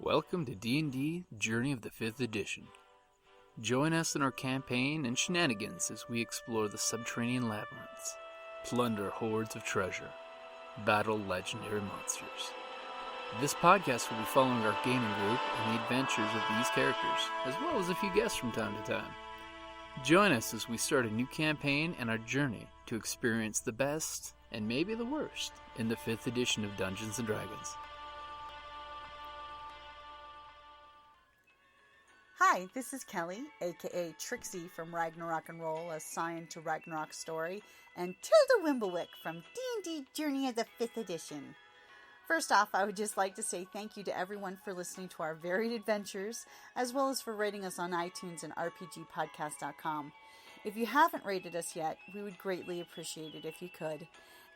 Welcome to D&D Journey of the 5th Edition. Join us in our campaign and shenanigans as we explore the subterranean labyrinths, plunder hordes of treasure, battle legendary monsters. This podcast will be following our gaming group and the adventures of these characters, as well as a few guests from time to time. Join us as we start a new campaign and our journey to experience the best, and maybe the worst, in the 5th edition of Dungeons & Dragons. Hi, this is Kelly, aka Trixie from Ragnarok and Roll, assigned to Ragnarok Story, and Tilda Wimblewick from D&D Journey of the 5th Edition. First off, I would just like to say thank you to everyone for listening to our varied adventures, as well as for rating us on iTunes and RPGpodcast.com. If you haven't rated us yet, we would greatly appreciate it if you could.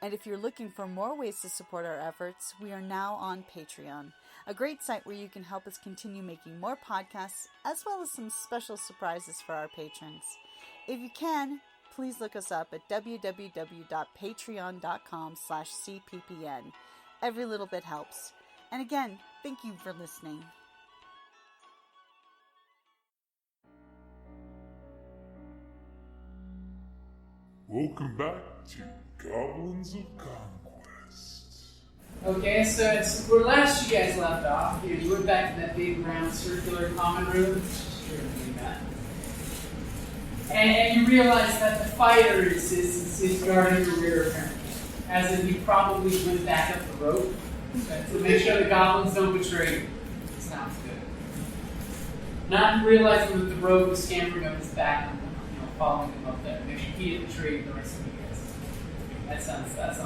And if you're looking for more ways to support our efforts, we are now on Patreon, a great site where you can help us continue making more podcasts, as well as some special surprises for our patrons. If you can, please look us up at www.patreon.com/cppn. Every little bit helps. And again, thank you for listening. Welcome back to Goblins of Conquest. Okay, so it's where last you guys left off. You went back to that big round circular common room. And you realize that the fighter is guarding the rear apparently. As if you probably went back up the rope to make sure the goblins don't betray you. Sounds good. Not realizing that the rope is scampering up his back and following him up there. Make sure he didn't betray the rest of you guys. That sounds legit.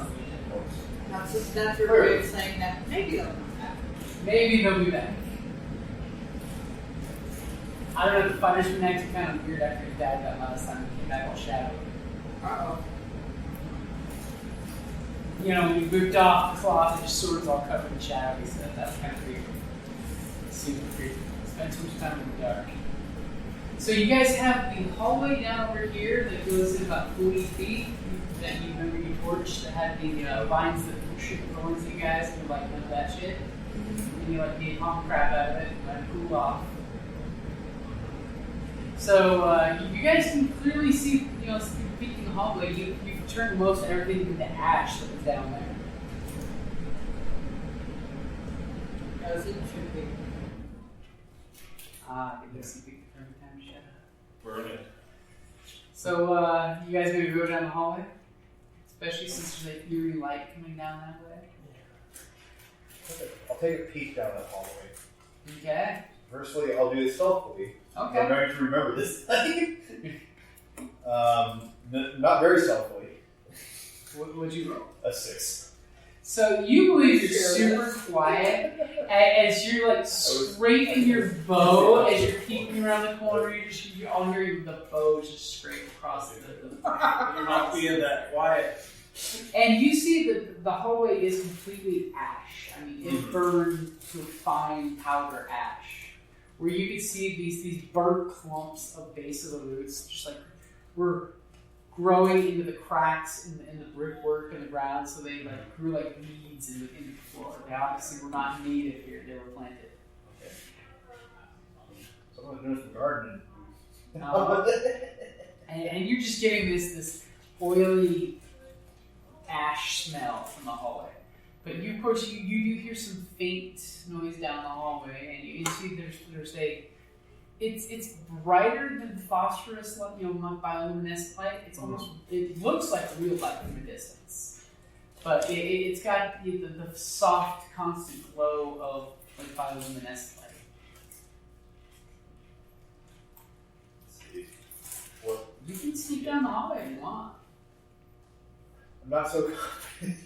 That's your way of saying that maybe they'll come back. Maybe they'll be back. I don't know, the fighter's been acting kind of weird after his dad got last time. He came back all shadowy. Uh-oh. You know, when you ripped off the cloth and your sword's all covered in shadow, he said that's kind of creepy. Super creepy. Spend too much time in the dark. So you guys have the hallway down over here that goes in about 40 feet that you remember you torched that had the vines that shoot thorns at you guys and you're like, none of that shit. And you like beat home crap out of it and let it cool off. So you guys can clearly see, peeking the hallway, you've turned most everything into ash that was down there. As it should be. You guys can peek the every time shut. Burn it. So you guys maybe go down the hallway? Especially since there's like eerie light coming down that way. I'll take a peek down that hallway. Okay. Firstly, I'll do it stealthily. Okay. I'm going to remember this thing. Not very stealthily. What'd you roll? A 6. So you believe you're super quiet as you're like scraping your bow as you're peeking around the corner. You're all hearing the bow just scrape across the You're not being that quiet. And you see that the hallway is completely ash. I mean, it burned to a fine powder ash. Where you can see these burnt clumps of base of the roots, just like were growing into the cracks in the brickwork in the ground, so they like grew like weeds in the floor. They obviously were not native here; they were planted. Okay. Someone knows the garden. And you're just getting this oily ash smell from the hallway. But you, of course, you do hear some faint noise down the hallway, and you see there's a. It's brighter than phosphorus, bioluminescent light. It looks like real light from a distance, but it's got the soft, constant glow of like bioluminescent light. What? You can sneak down the hallway if you want. I'm not so confident.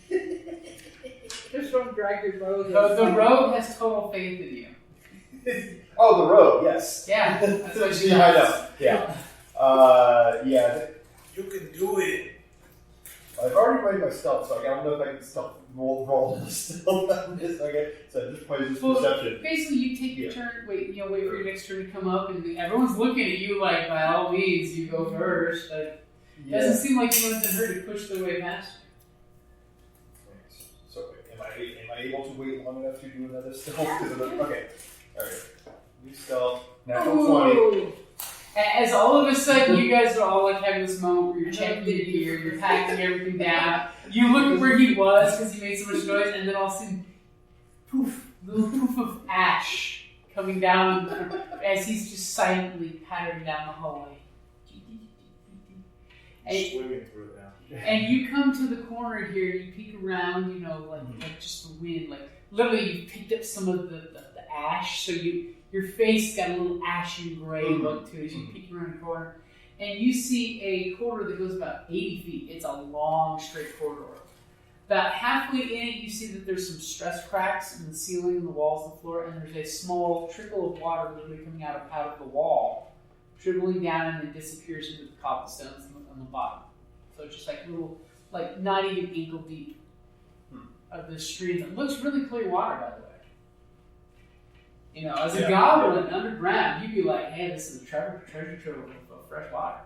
Just don't drag your bow. The rogue has total faith in you. Oh, the road, yes. Yeah, that's what she I does. know. Yeah. Yeah. You can do it. I've already made my stealth, so I don't know if I can roll the stealth on this. Okay, so just play this perception. Basically, you take your turn. Wait for your next turn to come up, and everyone's looking at you like, by all means, you go first. Like, doesn't seem like anyone's in a hurry to push their way past you. So, am I able to wait long enough to do another stealth? Okay. Alright. New stealth. Natural 20. As all of a sudden, you guys are all like having this moment where you're checking your gear, you're packing everything down. You look at where he was because he made so much noise, and then all of a sudden, poof, little poof of ash coming down as he's just silently pattering down the hallway. Swimming through it now. And you come to the corner here, you peek around, you know, like just the wind, like literally you picked up some of the ash, so your face got a little ashy gray look to it as you peek around the corner. And you see a corridor that goes about 80 feet. It's a long, straight corridor. About halfway in it, you see that there's some stress cracks in the ceiling, the walls, the floor, and there's a small trickle of water literally coming out of the wall, dribbling down and then disappears into the cobblestones on the bottom. So it's just like little, like not even ankle deep of the stream. It looks really clear water, by the way. You know, as a goblin underground, you'd be like, hey, this is a treasure trove of fresh water.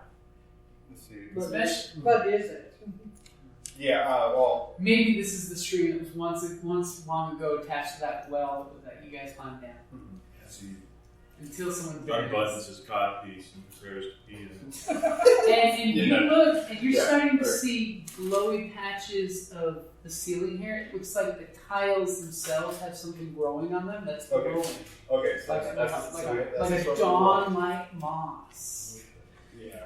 Let's see. What is it? Yeah, well... Maybe this is the stream that was once long ago attached to that well that you guys climbed down. See. Until someone... John Buttons is cod piece and prefers to eat it. And you look, and you're starting to see glowy patches of the ceiling here. It looks like the tiles themselves have something growing on them that's glowing. Okay, so Like that's a dawn-like moss. Yeah.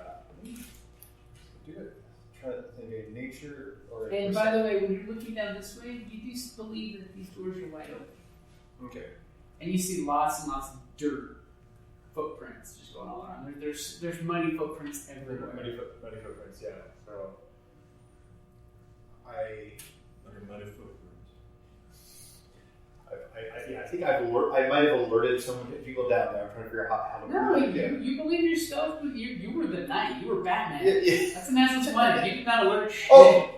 Do it. Try to think of nature or... And by the way, when you're looking down this way, you do believe that these doors are wide open. Okay. And you see lots and lots of dirt footprints just going all around. There's muddy footprints everywhere. Muddy footprints, yeah. So... Muddy footprints. I think I might have alerted some people down there. I'm trying to figure out how to No, do that. you believe yourself. You were the knight. You were Batman. Yeah. That's a natural 20. You did not alert shit. Oh!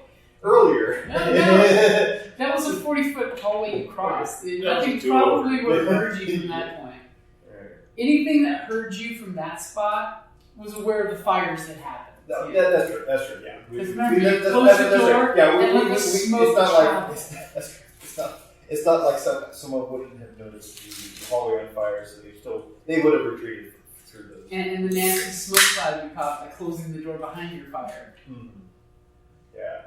Earlier. No. That was a 40-foot hallway you crossed. Nothing too probably over. would have heard you from that point. Right. Anything that heard you from that spot was aware of the fires that happened. No, that's true. That's true. Yeah. Because remember, you closed the door and let the smoke travel. It's not like someone wouldn't have noticed the hallway on fire, so they would have retreated through those. And the nasty smoke cloud you caught by closing the door behind your fire. Mm-hmm. Yeah.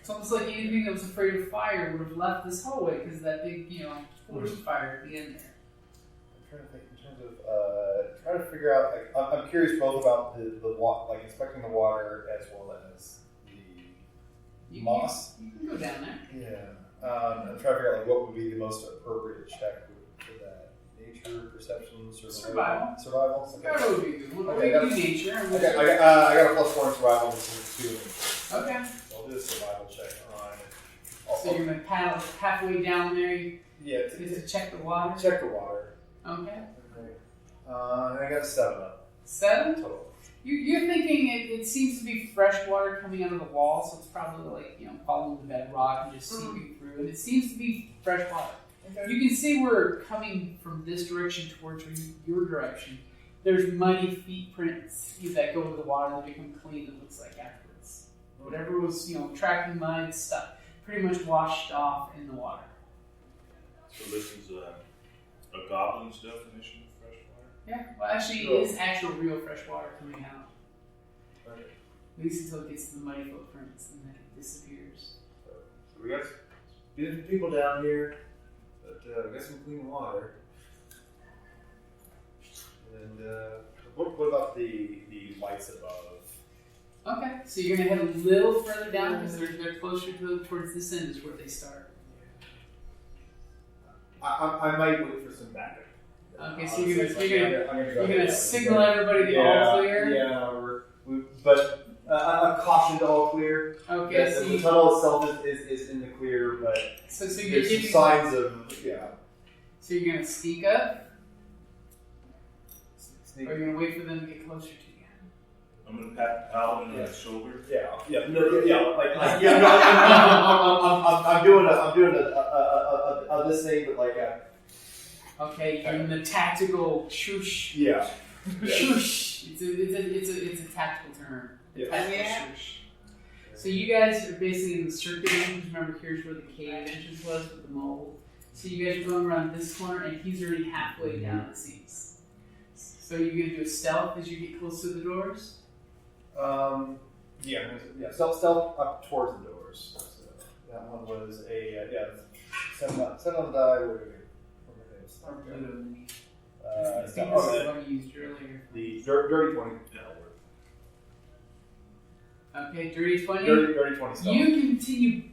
It's almost like anything that was afraid of fire would have left this hallway because that big, forest fire at the end there. I'm trying to think in terms of trying to figure out. Like, I'm curious both about the water, like inspecting the water as well as the moss. You can go down there. Yeah. I'm trying to figure out like what would be the most appropriate check for that. Nature, perception, survival. Survival. Survival would be a good one. Okay, We can do nature. And Okay, I got a +4 in survival. So Okay. I'll do a survival check on. So you're going to paddle halfway down there to to check the water? check the water. Okay. I got a 7 up 7? total. You're thinking it seems to be fresh water coming out of the wall, so it's probably like, following the bedrock and just seeping through. And it seems to be fresh water. Okay. You can see we're coming from this direction towards your direction. There's muddy feet prints that go into the water that become clean, it looks like afterwards. Whatever was, tracking mud stuff, pretty much washed off in the water. So this is a goblin's definition of fresh water? Yeah, well actually it is actual real fresh water coming out. Right. At least until it gets to the muddy footprints and then it disappears. So we got beautiful people down here, but we got some clean water. And what about the lights above? Okay, so you're going to head a little further down because they're closer towards this end is where they start. I might wait for some backup. Okay, so you're going to signal Yeah. everybody the all clear? Yeah, but I'm cautioned all clear. Okay, so the tunnel itself is in the clear, but so you're there's some signs of, So you're going to sneak up? Sneak. Or you're going to wait for them to get closer to you? I'm gonna pat Paladin on his shoulder. I'm doing this thing, but like Okay, you're in the tactical shush. yeah. Shush. It's a tactical term. Yeah. Tactical shush. So you guys are basically in the circuit entrance. Remember, here's where the cave entrance was with the mold. So you guys are going around this corner, and he's already halfway down the seams. So you're going to do a stealth as you get close to the doors? Yeah, stealth up towards the doors. So that one was a, 7 on the die. What did we I think this is the one you used earlier. The dirty 20. Okay, dirty 20. Dirty 20 stealth. You continue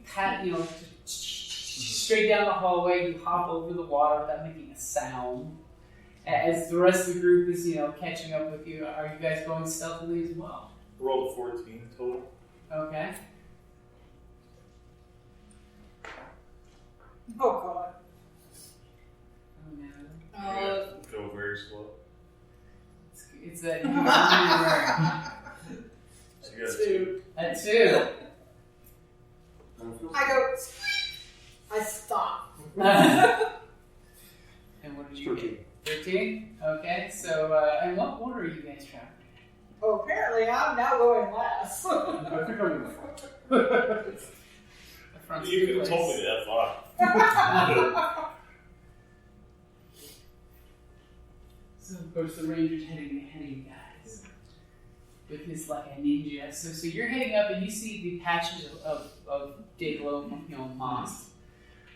straight down the hallway. You hop over the water without making a sound. As the rest of the group is, catching up with you, are you guys going stealthily as well? Rolled a 14 total. Okay. Oh God. Go very slow. It's that. So you got a 2. At 2. I go. I stop. And what did you get? 13? Okay, so, and what order are you guys traveling? Oh, apparently I'm now going last. I think I'm The front You could have told me that far. So, of course, the ranger's heading ahead of you guys with his, like, a ninja. So you're heading up and you see the patches of day glow, moss.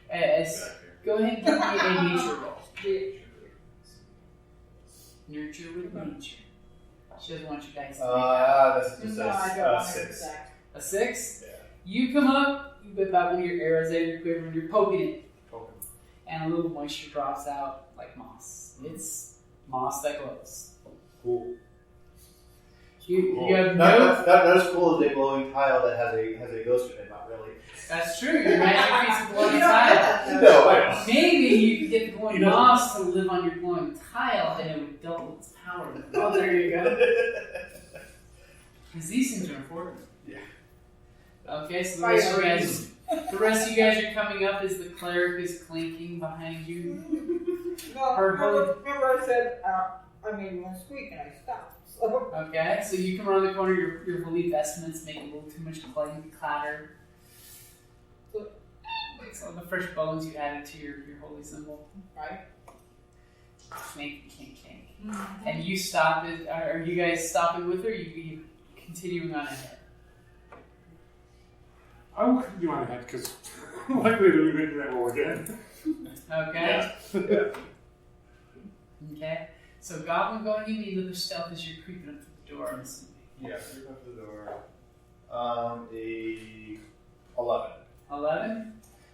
Go ahead and give me a nature roll. Nurture with nature. She doesn't want you guys to This is just No, I don't want 6. a 6? Yeah. You come up, you whip out one of your arrows out of your quiver, and you're poking it. Poking. And a little moisture drops out like moss. It's moss that glows. Cool. You have no... Not as cool as a glowing tile that has a ghost in it, not really. That's true. Your magic piece of glowing tile. No, I know. Maybe you could get the glowing moss to live on your glowing tile, and it would double its power. Oh, there you go. Because these things are important. Yeah. Okay, so the rest of you guys are coming up as the cleric is clinking behind you. No, Her remember I said, when squeak and I stopped. So. Okay, so you come around the corner, your holy vestments make a little too much clatter. So the fresh bones you added to your holy symbol. Right. Make kink. And you stopped it. Are you guys stopping with her, or are you continuing on ahead? I will continue on ahead because likely to make that roll again. Okay. Yeah. Okay. So Goblin, go ahead and give me another stealth as you're creeping up to the door. I'm assuming. Yeah, creep up to the door. A 11. 11.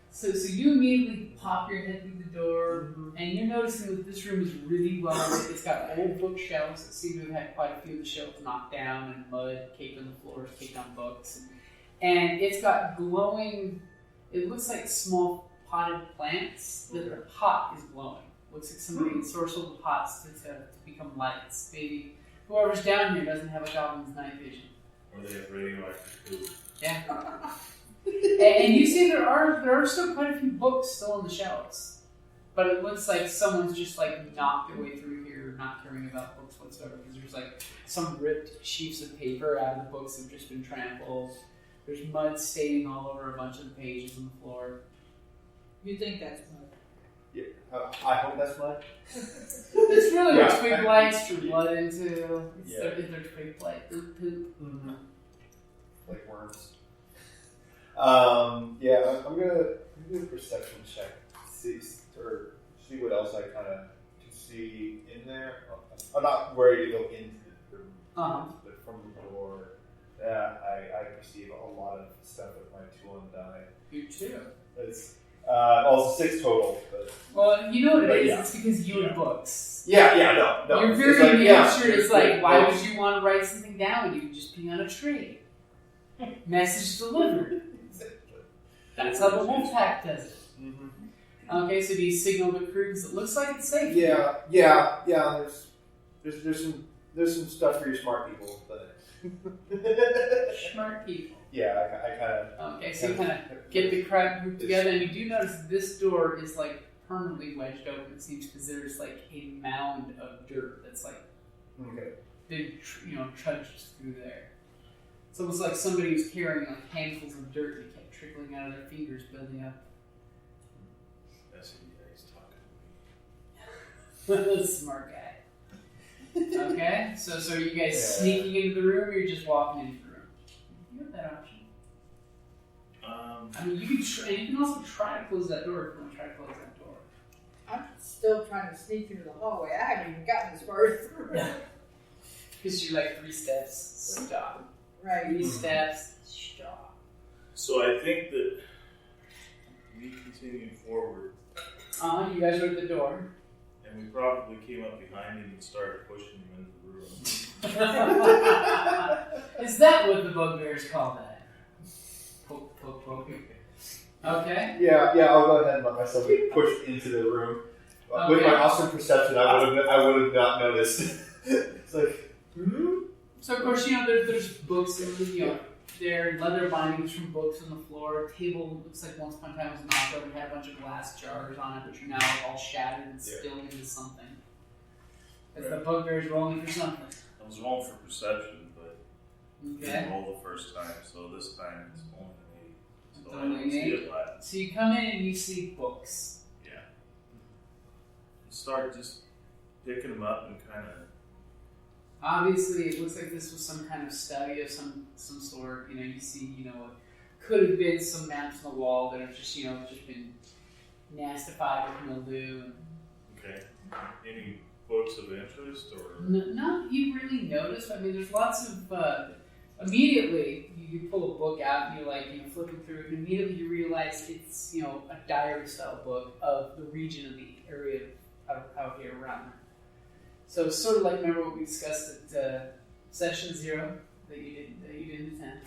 So you immediately pop your head through the door, and you're noticing that this room is really well lit. It's got old bookshelves that seem to have had quite a few of the shelves knocked down, and mud caked on the floors, caked on books. And it's got glowing, it looks like small potted plants. The pot is glowing. Looks like somebody ensorcelled the pots to become lights. Maybe whoever's down here doesn't have a goblin's night vision. Or they have radioactive food. Yeah. And you see there are still quite a few books still on the shelves. But it looks like someone's just like knocked their way through here, not caring about books whatsoever. Because there's like some ripped sheets of paper out of the books that have just been trampled. There's mud staining all over a bunch of the pages on the floor. You think that's mud? Yeah. I hope that's mud. It's really what twig Yeah. blights your blood into. It's Yeah. their twig blight. Poop. Mm-hmm. Like worms. I'm gonna do a perception check. See what else I kind of can see in there. I'm not worried to go into the room, but from the door, I perceive a lot of stuff with my 2 on the die. You too. It's also 6 total. But Well, you know what it is. Yeah. It's because you have books. no. You're It's very like, nature. It's like, yeah. why would you want to write something down when you can just pee on a tree? Message delivered. That's how the wolf pack does it. Mm-hmm. Okay, so do you signal the crew because it looks like it's safe? Yeah. There's some stuff for your smart people, but Smart people. yeah, I kind of. Okay, so you kind of get the crowd group together, and you do notice this door is like permanently wedged open. It seems because there's like a mound of dirt that's like been trudged through there. It's almost like somebody was carrying like handfuls of dirt and it kept trickling out of their fingers, building up. Smart guy. Okay, so are you guys sneaking into the room, or you're just walking into the room? You have that option. I mean, you can also try to close that door if you want to try to close that door. I'm still trying to sneak into the hallway. I haven't even gotten as far as through. Because you're like 3 steps, stop. Right. 3 steps, stop. So I think that we continued forward, You guys are at the door. and we probably came up behind him and started pushing him into the room. Is that what the bugbears call that? Poke, poke, poke. Okay. Yeah, I'll go ahead and let myself get pushed into the room. With my awesome perception, I would have not noticed. It's like, So of course, there's books and there are leather bindings from books on the floor. A table looks like once upon a time was knocked over and had a bunch of glass jars on it, which are now all shattered and spilling into something. As the bugbear's rolling for something. I was rolling for perception, but Okay. didn't roll the first time, so this time it's only an 8. So I only don't an see 8? it last. So you come in and you see books. Yeah. Start just picking them up and kind of. Obviously, it looks like this was some kind of study of some sort. You see, could have been some maps on the wall that have just been nastified with mildew. Okay. Any books of interest or? Not you really notice. I mean, there's lots of. Immediately, you pull a book out and you're flipping through it, and immediately you realize it's a diary style book of the region of the area out here around there. So it's sort of like, remember what we discussed at session 0 that you didn't attend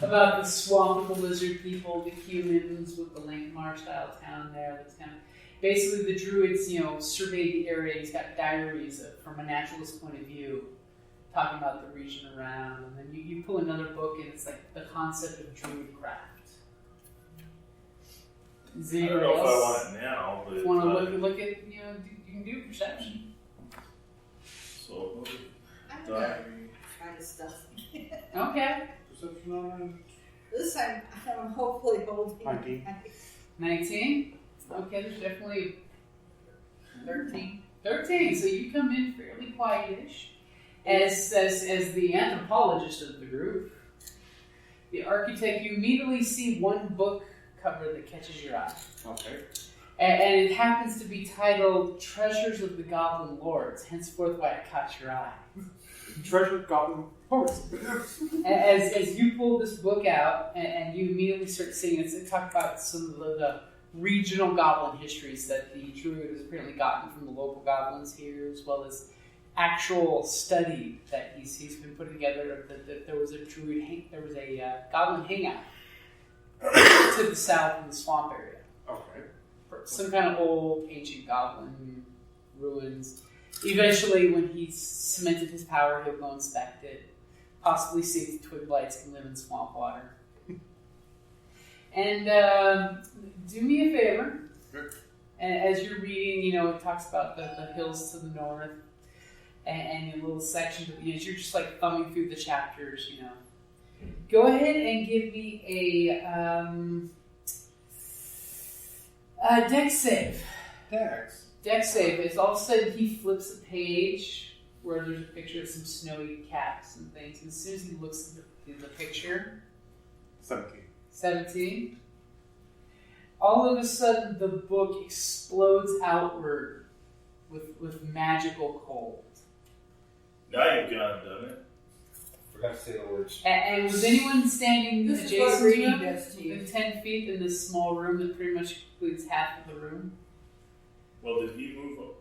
about the swamp with the lizard people, the humans with the Lankmar style town there. That's kind of basically the druids, surveyed the area. He's got diaries from a naturalist point of view, talking about the region around, and then you pull another book and it's like the concept of druid craft. I don't know if I want it now, but you want to look at you can do perception. So I'm diary. kind of stuff. Okay. Perception on This time, I'm hopefully holding 19. Okay, there's definitely 13. 13. So you come in fairly quietish. As the anthropologist of the group, the architect, you immediately see one book cover that catches your eye. Okay. And it happens to be titled Treasures of the Goblin Lords, henceforth why it caught your eye. Treasure Goblin Lords. As you pull this book out, and you immediately start seeing it talk about some of the regional goblin histories that the druid has apparently gotten from the local goblins here, as well as actual study that he's been putting together. That there was a goblin hangout to the south in the swamp area. Okay. Some kind of old ancient goblin ruins. Eventually, when he's cemented his power, he'll go inspect it. Possibly see if the twig blights can live in swamp water. And do me a favor. Sure. And as you're reading, it talks about the hills to the north and a little section. As you're just like thumbing through the chapters, go ahead and give me a dex save. Dex save. It's all of a sudden he flips a page where there's a picture of some snowy caps and things. And as soon as he looks at the picture, 17. All of a sudden, the book explodes outward with magical cold. Now you've gone and done it. forgot to say the words. And was anyone standing This is adjacent what to reading them does to you. within 10 feet in this small room that pretty much includes half of the room? Well, did he move up?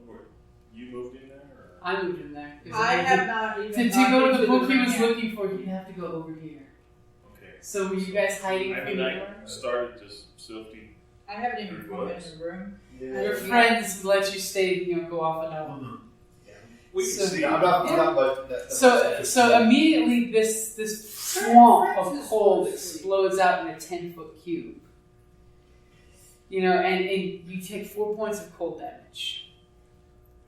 You moved in there? Or? I moved in there. 'Cause I have not even To gone go to into the book he room was yet. looking for, you'd have to go over here. Okay. So were you guys hiding I from mean, the I door? started just sifting. I haven't even come into the room. Your friends let you stay, go off and on. We can So- see. I'm not but So immediately this swamp of cold explodes out in a 10-foot cube. And you take 4 points of cold damage.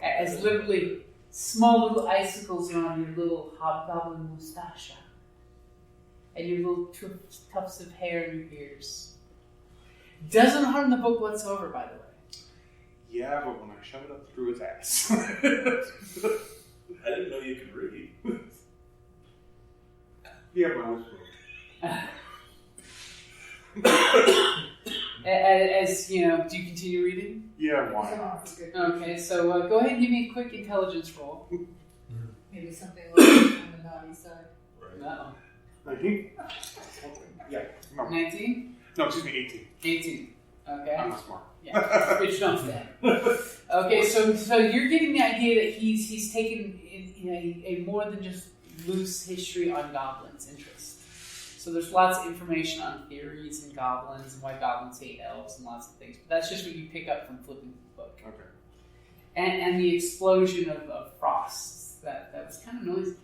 As literally small little icicles are on your little hobgoblin mustache. And your little tufts of hair in your ears. Doesn't harm the book whatsoever, by the way. Yeah, but when I shove it up through its ass. I didn't know you could read. Yeah, but I was As you know, do you continue reading? Yeah, why? Okay, so go ahead and give me a quick intelligence roll. Maybe something a little on the naughty side. Right. No. 19? Yeah. No. 19? No, excuse me, 18. 18. Okay. I'm not smart. Yeah, which don't stand. Okay, so you're getting the idea that he's taken a more than just loose history on goblins' interest. So there's lots of information on theories and goblins and why goblins hate elves and lots of things. But that's just what you pick up from flipping the book. Okay. And the explosion of frosts. That was kind of noisy.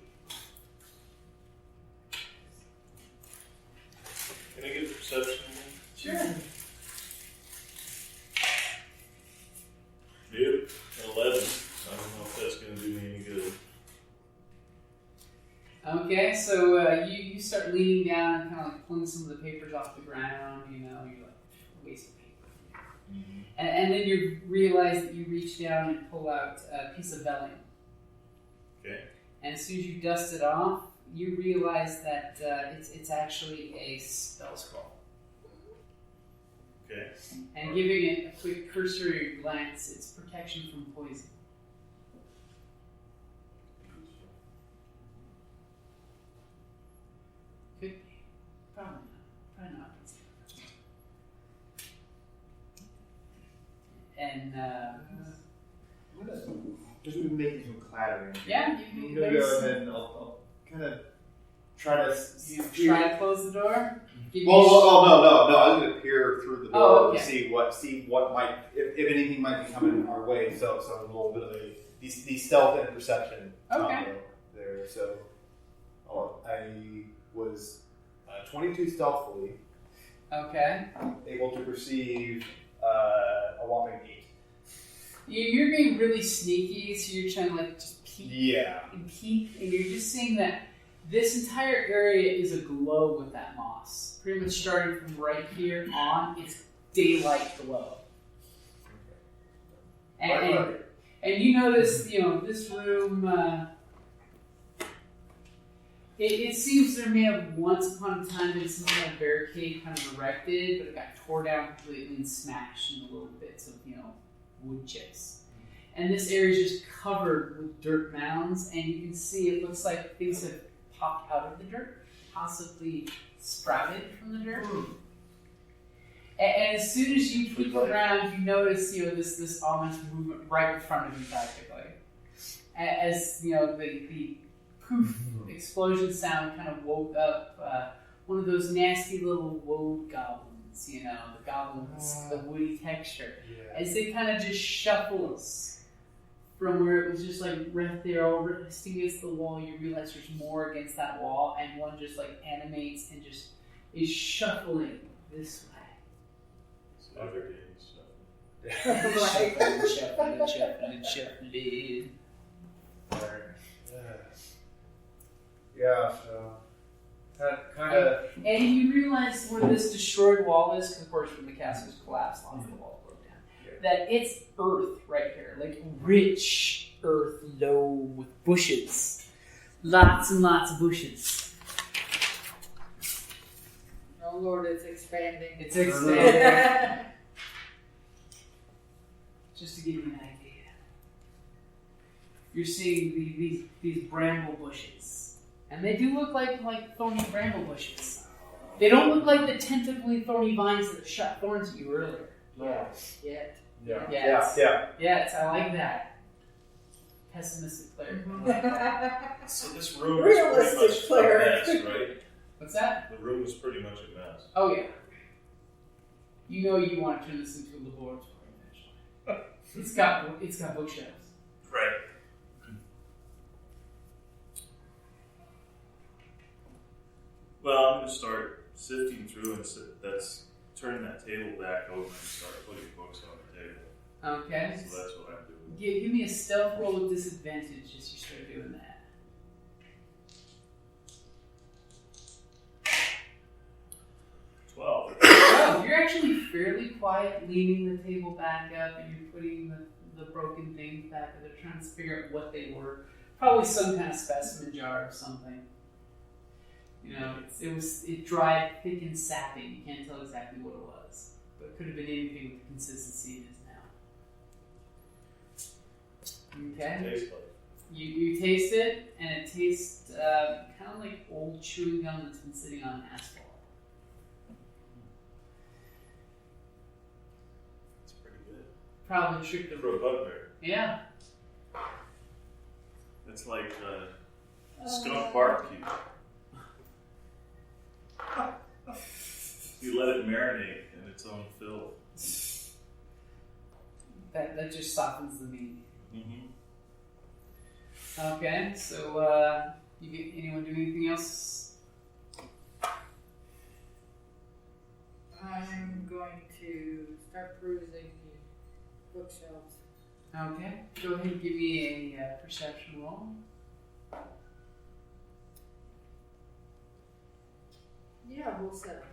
Can I get a perception? Sure. Yep, 11. I don't know if that's going to do me any good. Okay, so you start leaning down and kind of like pulling some of the papers off the ground. You know, you're like, waste of paper. Mm-hmm. And then you realize that you reach down and pull out a piece of vellum. Okay. And as soon as you dust it off, you realize that it's actually a spell scroll. Okay. And giving it a quick cursory glance, it's protection from poison. Could be. Probably not. Probably not. And, I'm gonna just make some clattering. yeah, I'm gonna go ahead and I'll kind of try to. You try to close the door? No. I was gonna peer through the door Oh, okay. to see what might, if anything might be coming our way. So a little bit of these stealth and perception combo there. So I was 22 stealthily, Okay. able to perceive a whopping 8. You're being really sneaky, so you're trying to like just peek Yeah. and peek, and you're just seeing that this entire area is aglow with that moss. Pretty much starting from right here on, it's daylight glow. And you notice, this room, it seems there may have once upon a time been some kind of barricade kind of erected, but it got tore down completely and smashed into little bits of, wood chips. And this area is just covered with dirt mounds, and you can see it looks like things have popped out of the dirt, possibly sprouted from the dirt. And as soon as you peek around, you notice, this ominous movement right in front of you, practically. As the poof explosion sound kind of woke up one of those nasty little woad goblins. The goblins, the woody texture, as they kind of just shuffles from where it was just like right there, all resting against the wall. You realize there's more against that wall, and one just like animates and just is shuffling this way. So every day Shuffling. Yeah, so kind of. And you realize where this destroyed wall is, because of course when the castle's collapsed, lots of the walls broke down, that it's earth right here, like rich earth loam with bushes. Lots and lots of bushes. Oh Lord, it's expanding. It's expanding. Just to give you an idea. You're seeing these bramble bushes. And they do look like thorny bramble bushes. They don't look like the tentacly thorny vines that shot thorns at you earlier. Yet. Yes, I like that. Pessimistic cleric. So this room is pretty Realistic much cleric. a mess, right? What's that? The room is pretty much a mess. Oh yeah. You want to turn this into a laboratory eventually. It's got bookshelves. Right. Well, I'm going to start sifting through and turn that table back over and start putting books on the table. Okay. So that's what I'm doing. Give me a stealth roll with disadvantage as you start doing that. 12. Oh, you're actually fairly quiet, leaning the table back up, and you're putting the broken things back. They're trying to figure out what they were. Probably some kind of specimen jar or something. You know, it dried thick and sappy. You can't tell exactly what it was, but it could have been anything with the consistency it is now. Okay. Tastes like. You taste it, and it tastes kind of like old chewing gum that's been sitting on asphalt. It's pretty good. Probably tricked them. For a bugbear. Yeah. It's like skunk barbecue. You let it marinate in its own filth. That just softens the meat. Mm-hmm. Okay, so anyone do anything else? I'm going to start perusing the bookshelves. Okay, go ahead and give me a perception roll. Yeah, we'll set.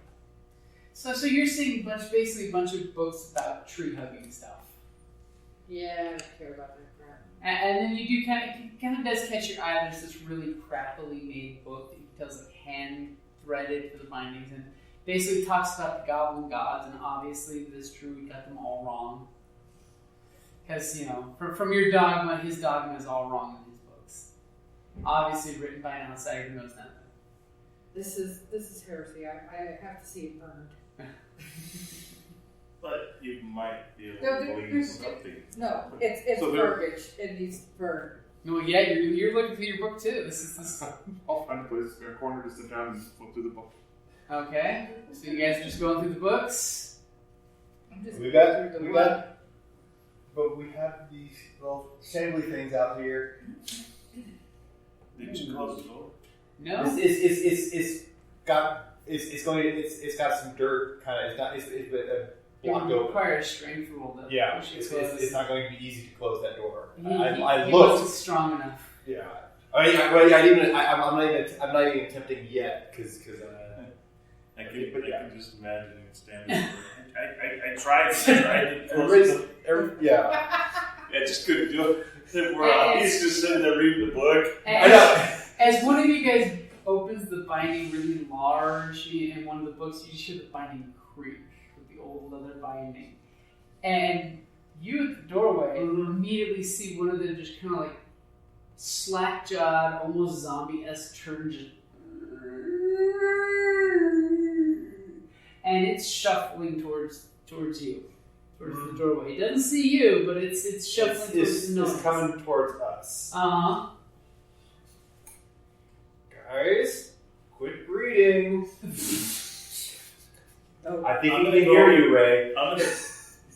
So you're seeing basically a bunch of books about tree hugging stuff. Yeah, I don't care about that crap. And then you do kind of does catch your eye. There's this really crappily made book that you can tell is like hand threaded for the bindings, and basically talks about the goblin gods. And obviously, this druid got them all wrong, because from your dogma, his dogma is all wrong in his books. Obviously, written by an outsider who knows nothing. This is heresy. I have to see it burned. But you might be able No, to there's- believe something. No, it's So there- garbage. It needs burned. Well, yeah, you're looking through your book too. This is I'll find a place in a corner to sit down and flip through the book. okay. So you guys are just going through the books. I'm just We going through the got, but we have these little shambly things out here. Did you close the door? No. It's got some dirt kind of. It's It blocked would open. require a strength roll to Yeah, push it it's closed. not going to be easy to close that door. He I wasn't looked. strong enough. Yeah. I'm not even attempting yet because. I can just imagine him standing there. I tried to close it. Yeah. I just couldn't do it. He's just sitting there reading the book. I know. As one of you guys opens the binding really large in one of the books, you just hear the binding creak with the old leather binding. And you at the doorway immediately see one of them just kind of like slack-jawed, almost zombie-esque turn, just... and it's shuffling towards you, towards the doorway. It doesn't see you, but it's shuffling towards the noise. It's coming towards us. Uh-huh. Guys, quit breeding. Oh, I think I'm he gonna can go- hear you, Ray. I'm going to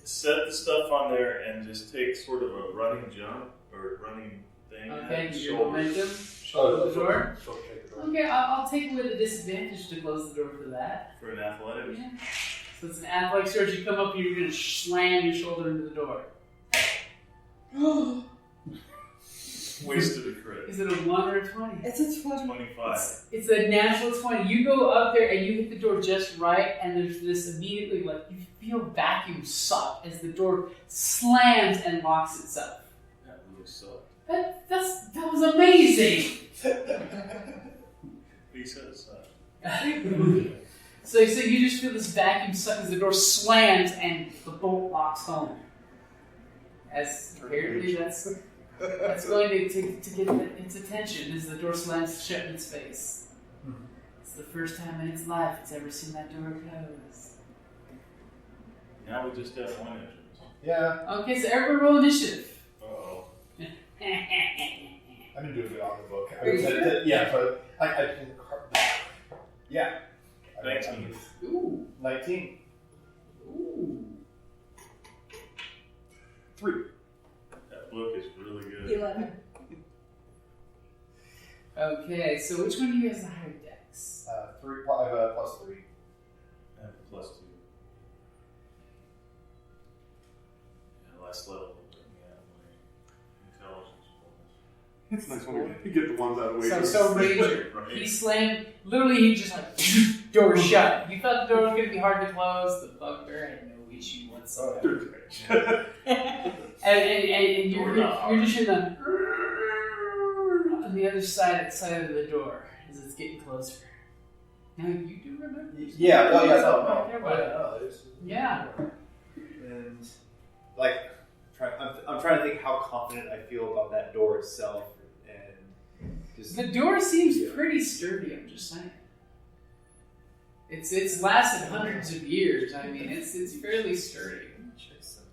set the stuff on there and just take sort of a running jump or running thing. Okay, at your shoulders. momentum. Shoulder the door. She'll take the door. Okay, I'll take away the disadvantage to close the door for that. For an athletics. Yeah. So it's an athletic search. You come up and you're going to slam your shoulder into the door. Wasted a crit. Is it a 1 or a 20? it's a 20. 25. It's a natural 20. You go up there and you hit the door just right, and there's this immediately, like, you feel vacuum suck as the door slams and locks itself. That really sucked. That was amazing! He said it sucked. So you just feel this vacuum suck as the door slams and the bolt locks home. As apparently that's going to get its attention as the door slams shut in its face. It's the first time in its life it's ever seen that door close. Now we just have one entrance. Yeah, Okay, so everyone roll initiative. Uh-oh. I didn't do it on the book. Are you sure? Yeah, but yeah. 19. Ooh. 19. Ooh. 3. That book is really good. 11. Okay, so which one of you has the higher dex? 3. I have a plus 3. I have a +2. Yeah, last level. Yeah, my intelligence bonus. It's nice when you get the ones out of the way. So Ranger, Right. he slammed, literally he just like door shut. You thought the door was going to be hard to close. The bugbear had no issue whatsoever. And you're just hearing the on the other side of the door as it's getting closer. Now you do remember? Yeah. Well, yeah. Yeah. And like, I'm trying to think how confident I feel about that door itself, and just The door seems pretty sturdy. I'm just saying. It's lasted hundreds of years. I mean, it's fairly sturdy.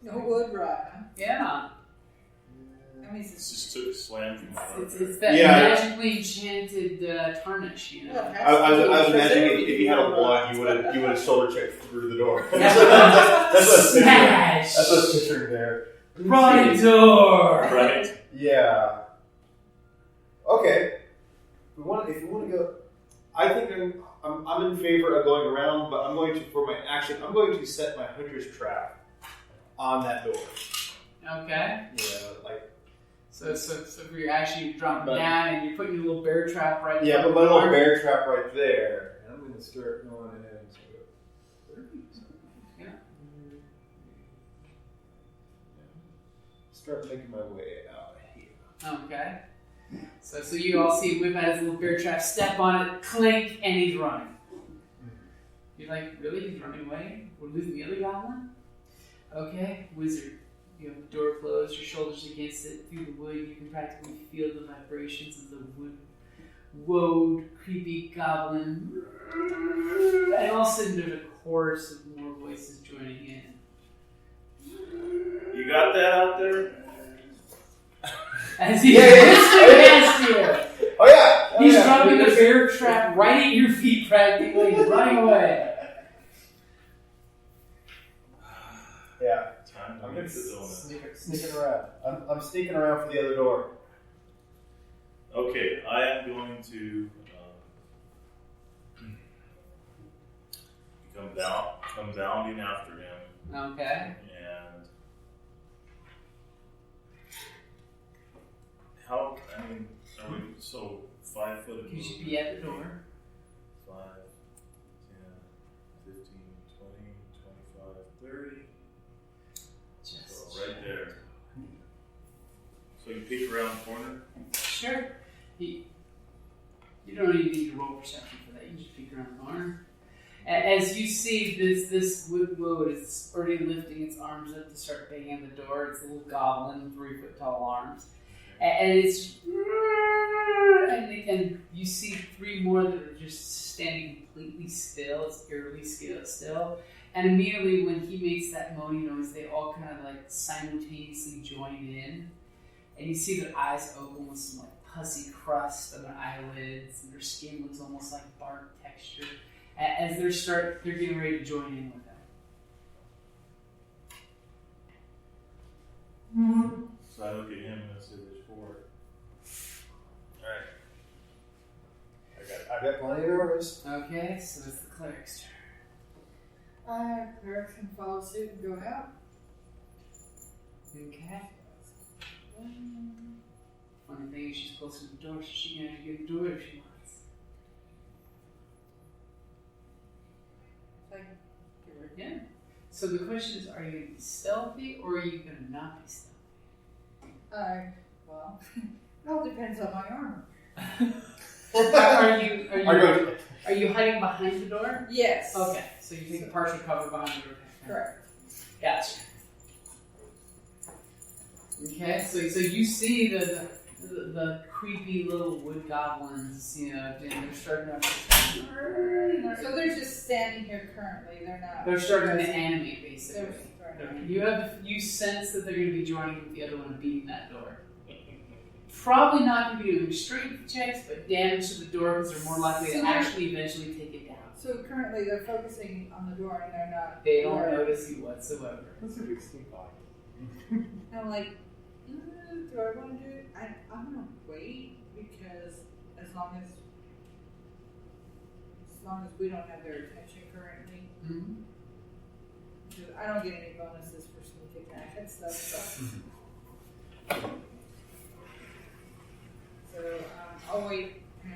No wood rot, huh? Yeah. I mean, It's just took a slam from my It's that magically enchanted tarnish, you know. I was imagining if you had a wand, you would have shoulder checked through the door. That's what I was picturing. Smash! That's what I was picturing there. Right door! Right. Yeah. Okay. If we want to go, I think I'm in favor of going around, but for my action, I'm going to set my hunter's trap on that door. Okay. Yeah, like. So you're actually dropping down and you're putting your little bear trap right there. Yeah, but my little bear trap right there. And I'm going to start going ahead and start making my way out here. Okay. So you all see Whip out his little bear trap, step on it, clink, and he's running. You're like, really? He's running away? We're losing the other goblin? Okay, wizard. You have the door closed, your shoulders against it, through the wood, you can practically feel the vibrations of the woad, creepy goblin. And all of a sudden there's a chorus of more voices joining in. You got that out there? As he's whispering past you. Oh yeah! He's dropping the bear trap right at your feet practically, running away. Yeah. I'm going to Sneaking around. I'm sneaking around for the other door. Okay, I am going to come bounding after him. Okay. And how? I mean, are we so 5 foot? You should be at the door. 5, 10, 15, 20, 25, 30. So right there. So you peek around the corner? Sure. You don't even need to roll perception for that. You just peek around the corner. As you see, this wood is already lifting its arms up to start banging on the door. It's a little goblin, 3-foot tall arms. And it's... And you see 3 more that are just standing completely still. It's eerily still. And immediately when he makes that moaning noise, they all kind of like simultaneously join in. And you see their eyes open with some like pussy crust on their eyelids, and their skin looks almost like bark texture. As they're getting ready to join in with them. So I look at him and I say, there's 4. Alright. I've got plenty of orders. Okay, so it's the cleric's turn. Cleric can follow suit and go out. Okay. Funny thing is she's close to the door, so she can actually get the door if she wants. Like, give her Yeah. So the question is, are you going to be stealthy or are you going to not be stealthy? well, it all depends on my armor. Are you hiding behind the door? Yes. Okay, so you take partial cover behind the door. Correct. Gotcha. Okay, so you see the creepy little wood goblins, you know, and they're starting to. So they're just standing here currently. They're not. They're starting to animate, basically. They're You sense that they're going to be joining with the other one and beating that door. Probably not going to be doing strength checks, but damage to the door because they're more likely to actually eventually take it down. So currently they're focusing on the door and they're not. They don't notice you whatsoever. That's a big sneak by. And I'm like, do I want to do it? I'm going to wait because as long as we don't have their attention currently. Mm-hmm. Because I don't get any bonuses for sneak attack and stuff. So I'll wait and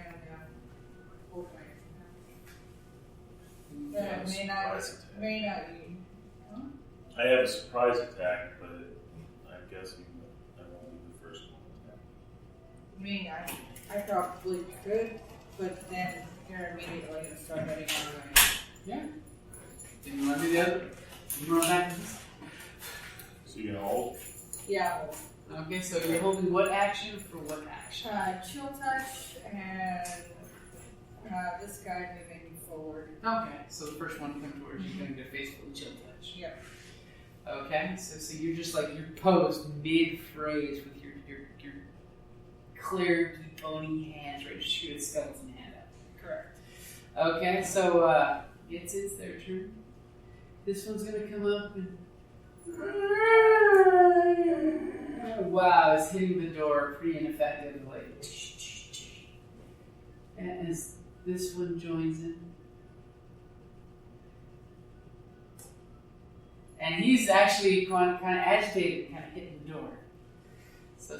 hold my action. That may not be. Huh? I have a surprise attack, but I'm guessing that I won't be the first one. I mean, I probably could, but then you're immediately going to start heading on away. Yeah. Then you want to do the other? You run back to this? So you can hold? Yeah. Okay, so you're holding what action for what action? Chill touch and this guy moving forward. Okay, so the first one coming towards you, going to faithfully chill touch. Yep. Okay, so you're just like, you're posed mid-phrase with your clear, bony hands ready to shoot a skeleton hand up. Correct. Okay, so it's their turn. This one's going to come up and... Wow, it's hitting the door pretty ineffectively. And as this one joins in. And he's actually kind of agitated, kind of hitting the door. So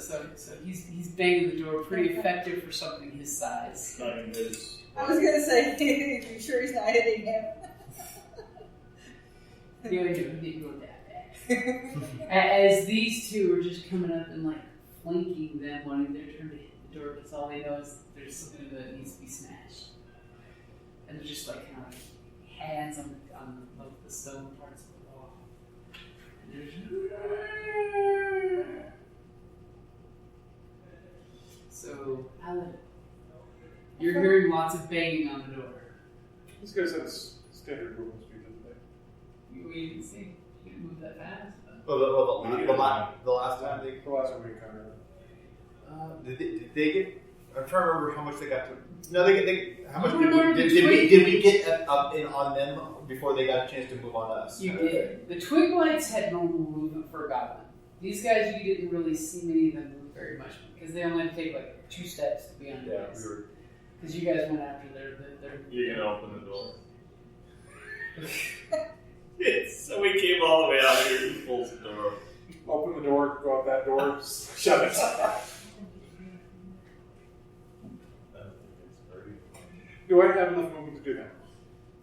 he's banging the door, pretty effective for something his size. I mean, there's... I was going to say, you sure he's not hitting him? He didn't go that bad. As these two are just coming up and like flanking them, wanting their turn to hit the door, because all they know is there's something that needs to be smashed. And they're just like kind of hands on the stone parts of the wall. So, Alan, you're hearing lots of banging on the door. This guy says standard movement speed, doesn't they? You didn't see. You didn't move that fast. The last time they... The last one we encountered. Did they get... I'm trying to remember how much they got to... No, how much did we get up in on them before they got a chance to move on us? You did. The Twiglights had normal movement for a goblin. These guys, you didn't really see many of them move very much because they only had to take like 2 steps to be on the base. Because you guys went after their... You can open the door. So we came all the way out here and he pulls the door. Open the door, go out that door, shut it. Do I have enough movement to do that?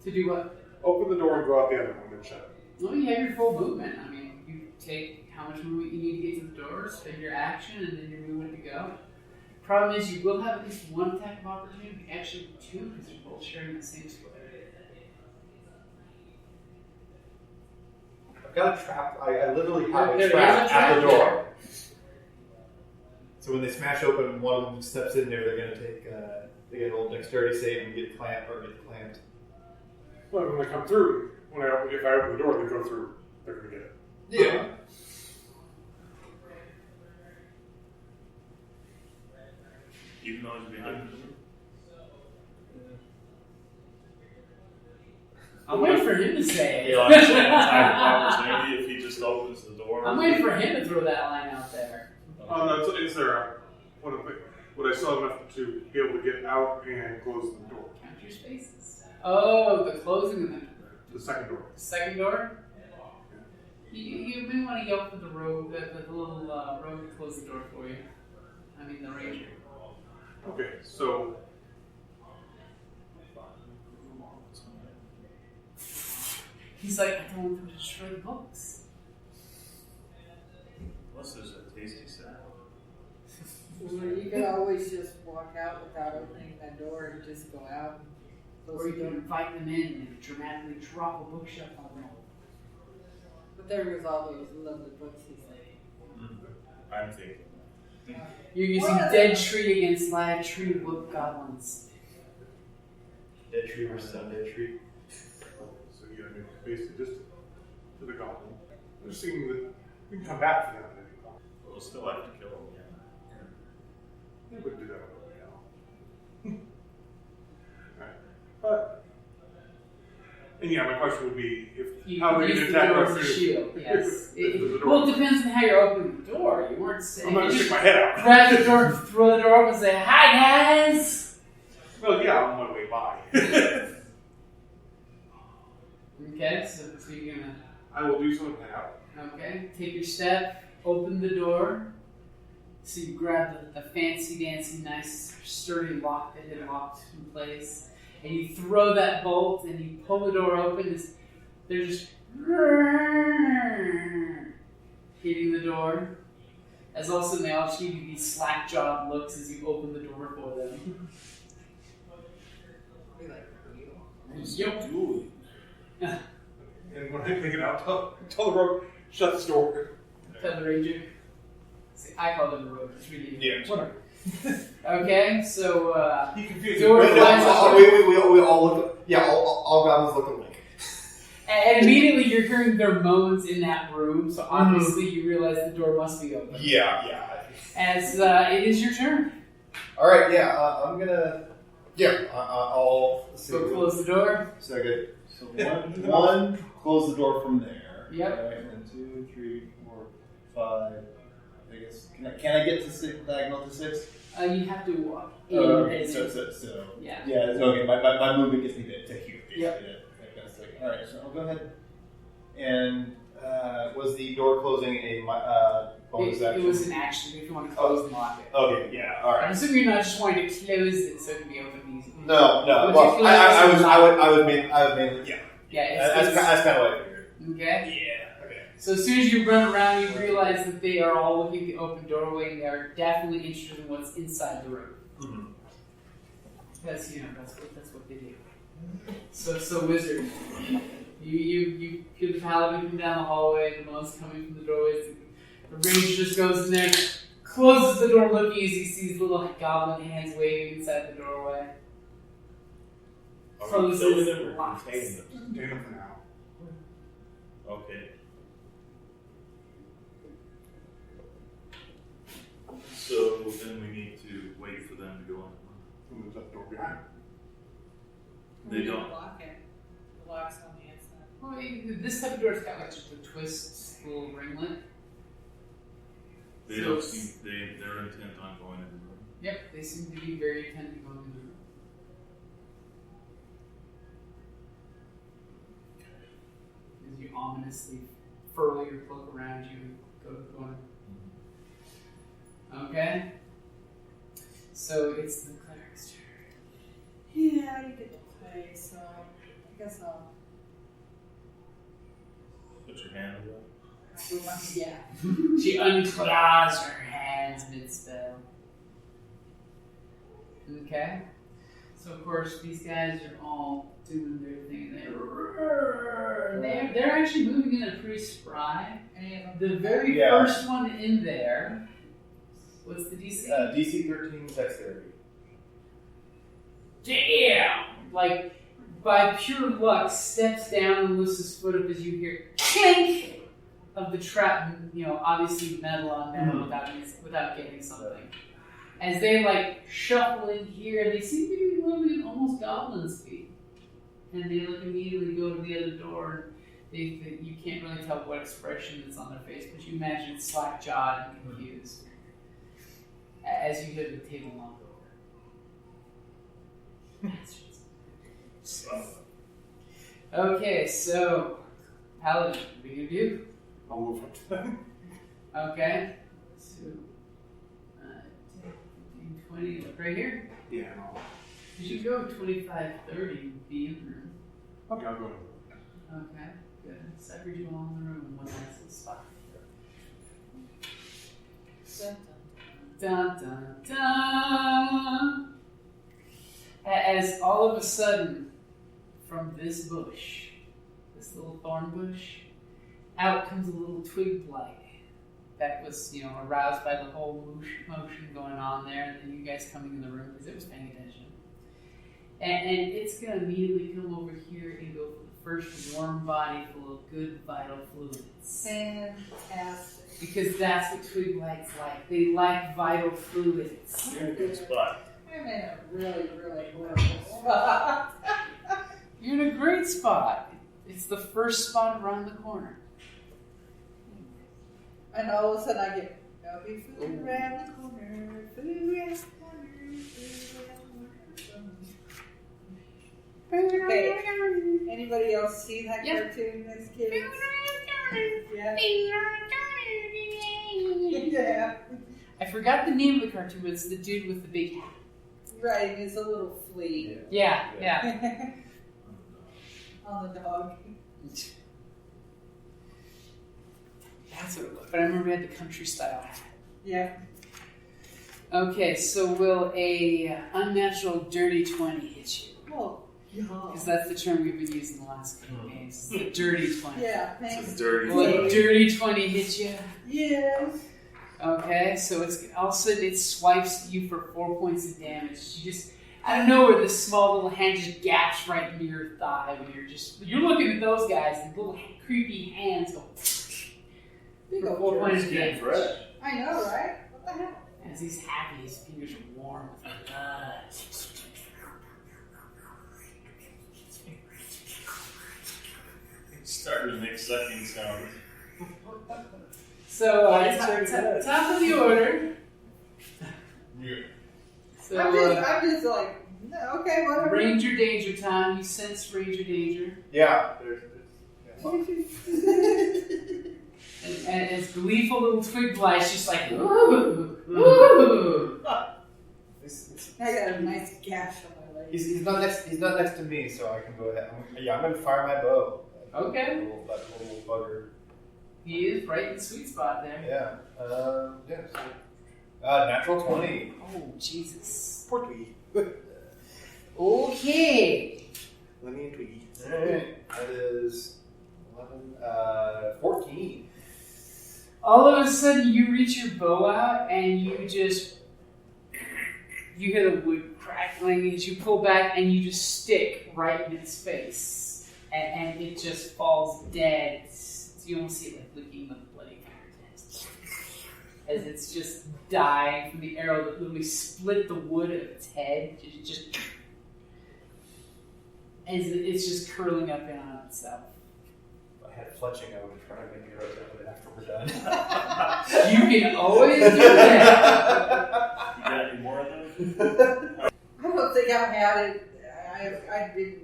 To do what? Open the door and go out the other one and shut it. Well, you have your full movement. I mean, you take how much movement you need to get to the door, spend your action, and then you're moving to go. Problem is, you will have at least 1 attack of opportunity, actually 2, because you're both sharing the same square. I've got a trap. I literally have a trap at the door. So when they smash open, one of them steps in there. They're going to take. They get a little dexterity save and get clamped. Well, when they come through, if I open the door, they go through. They're going to get it. Yeah. Even though he's behind the door. I'm waiting for him to say it. Yeah, I'm saying attack of opportunity if he just opens the door. I'm waiting for him to throw that line out there. Oh, no, is there would I still have enough to be able to get out and close the door? Count your spaces. Oh, the closing of the door. The second door. The second door? You may want to yell for the rogue, the little rogue to close the door for you. I mean, the ranger. Okay, so... He's like, I don't want them to destroy the books. Unless there's a tasty salad. Well, you could always just walk out without opening that door and just go out. Or you can invite them in and dramatically drop a bookshelf on them. But there was all those lovely books he's like. I'm thinking. You're using dead tree against live tree book goblins. Dead tree versus undead tree. So you gotta make basically just to the goblin. I'm just thinking that we can come back for that. We'll still have to kill him. We wouldn't do that right now. Alright. But, and yeah, my question would be how they can attack us through shield. Yes. the door. Well, it depends on how you're opening the door. You weren't saying. I'm not gonna stick my head out. Grab the door, throw the door open, and say, "Hi, guys." Well, yeah, I'm on my way by. Okay, so you're gonna. I will do something now. Okay, take your step, open the door. So you grab the fancy dancy, nice, sturdy lock that had locked in place. and you throw that bolt and you pull the door open. They're just hitting the door. As also they all give you these slack-jawed looks as you open the door for them. Be like, Yep. And when I pick it out, tell the rogue, shut this door. Tell the ranger. See, I call them the rogue. It's really Whatever. Okay, so He confused door me. flies open. We all look. Yeah, all goblins look alike. And immediately you're hearing their moans in that room, so obviously you realize the door must be open. Yeah. As it is your turn. All right. Yeah, I'm gonna. Yeah, I'll see. So close the door. So good. So one, close the door from there. Yep. Right, and then 2, 3, 4, 5. I guess can I get to 6? Diagonal to 6? You have to walk. Okay. So Yeah. yeah. So, okay. My movement gets me to here. Yep. All right. So I'll go ahead. And was the door closing a bonus action? It was an action if you want to close and lock it. Okay. Yeah. All right. I'm assuming you're not just wanting to close it so it can be open easy. No. Would Well, you I would mainly. Yeah. Yeah. That's kind of what I figured. Okay. Yeah. Okay. So as soon as you run around, you realize that they are all looking at the open doorway, and they are definitely interested in what's inside the room. Mm-hmm. Because that's what they do. So wizard, you hear the paladin come down the hallway, the moans coming from the doorways. The ranger just goes in there, closes the door, looking as he sees little goblin hands waving inside the doorway. Closes and locks. Contain them for now. Okay. So then we need to wait for them to go in. Who moves that door behind? They don't. Lock it. The lock's on the inside. Well, this type of door's got like just a twist little ringlet. They don't seem. They're intent on going in the room. Yep, they seem to be very intent on going in the room. As you ominously furl your cloak around you and go to the corner. Okay? So it's the cleric's turn. Yeah, you get to play, so I guess I'll Put your hand away. do my yeah. She unclaws her hands mid-spell. Okay? So of course these guys are all doing their thing. They're actually moving in a pretty spry. The very first one in there. What's the DC? DC 13 dexterity. Damn! Like, by pure luck, steps down and lifts his foot up as you hear clink of the trap, obviously metal on metal without getting something. As they, shuffle in here, they seem to be moving at almost goblin speed. And they immediately go to the other door, and you can't really tell what expression is on their face, but you imagine it's slack-jawed and confused. As you hear the table knock over. Okay, so Paladin, what are you gonna do? I'll move up to them. Okay. So 10, 15, 20, look right here. Yeah, no. You should go 25, 30 and be in the room. Okay, I'll go. Okay, good. Separate you all in the room in one nice little spot. Dun, dun, dun. As all of a sudden, from this bush, this little thorn bush, out comes a little twig blight that was, aroused by the whole motion going on there, and then you guys coming in the room because it was paying attention. And it's going to immediately come over here and go for the first warm body full of good vital fluids. Fantastic. Because that's what twig blights like. They like vital fluids. You're in a good spot. I'm in a really, really horrible spot. You're in a great spot. It's the first spot around the corner. And all of a sudden I get, there'll be food around the corner, food around the corner, food around the corner. Okay, anybody else see that cartoon as kids? Yeah. Yeah. I forgot the name of the cartoon, but it's the dude with the big hat. Right, it's a little flea Yeah. on the dog. That's what it was. But I remember we had the country style hat. Yeah. Okay, so will a unnatural dirty 20 hit you? Oh, yeah. Because that's the term we've been using the last couple of days. The dirty 20. Yeah, thanks. It's a dirty Will a 20. dirty 20 hit you? Yes. Okay, so it's all of a sudden it swipes you for 4 points of damage. You just out of nowhere, this small little hand just gaps right into your thigh when you're looking at those guys and little creepy hands go. Big For old 4 points of Skin damage. fresh. I know, right? What the hell? As he's happy, his fingers are warm. It's starting to make sucking sounds. So top of the order. Yeah. So I'm just like, no, okay, whatever. Ranger danger time. You sense Ranger danger. Yeah. And it's gleeful little twig blights just like, ooh, ooh. I got a nice gash on my leg. He's not next to me, so I can go ahead. I'm gonna fire my bow. Okay. That little bugger. He is right in the sweet spot there. Yeah. Natural 20. Oh, Jesus. Poor Twiggy. Okay. Let me Twiggy. Alright. That is 11, 14. All of a sudden, you reach your bow out and you hear the wood crackling as you pull back and you just stick right in its face. And it just falls dead. So you almost see it like licking the bloody fingertips. As it's just dying from the arrow that literally split the wood of its head. As it's just curling up in on itself. If I had fletching, I would try to make it right after we're done. You can always do that. You got any more of them? I don't think I had it. I didn't.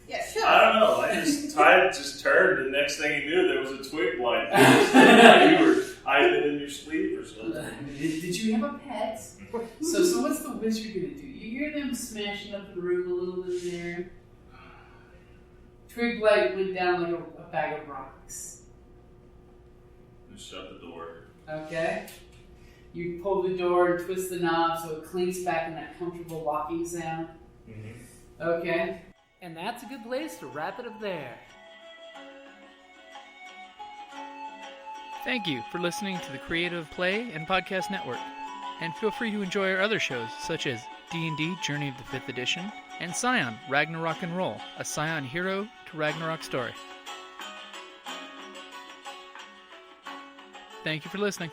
Yeah, shut I up. don't know. Tide just turned, and next thing you knew, there was a twig blight. You were hiding it in your sleeve or something. Did you have a pet? So what's the wizard gonna do? You hear them smashing up the room a little bit there. Twig blight went down like a bag of rocks. Just shut the door. Okay. You pull the door and twist the knob so it clinks back in that comfortable locking sound. Mm-hmm. Okay. And that's a good place to wrap it up there. Thank you for listening to the Creative Play and Podcast Network. And feel free to enjoy our other shows, such as D&D Journey of the 5th Edition and Scion Ragnarok and Roll, a Scion hero to Ragnarok story. Thank you for listening.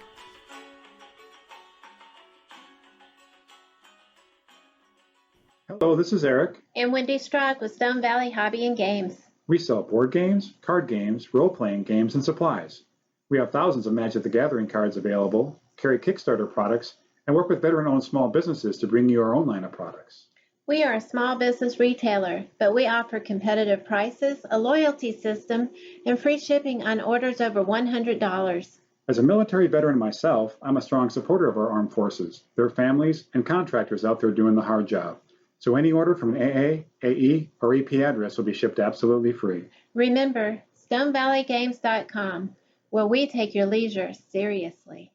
Hello, this is Eric. And Wendy Strock with Stone Valley Hobby and Games. We sell board games, card games, role-playing games, and supplies. We have thousands of Magic the Gathering cards available, carry Kickstarter products, and work with veteran-owned small businesses to bring you our own line of products. We are a small business retailer, but we offer competitive prices, a loyalty system, and free shipping on orders over $100. As a military veteran myself, I'm a strong supporter of our armed forces, their families, and contractors out there doing the hard job. So any order from an AA, AE, or EP address will be shipped absolutely free. Remember, StoneValleyGames.com, where we take your leisure seriously.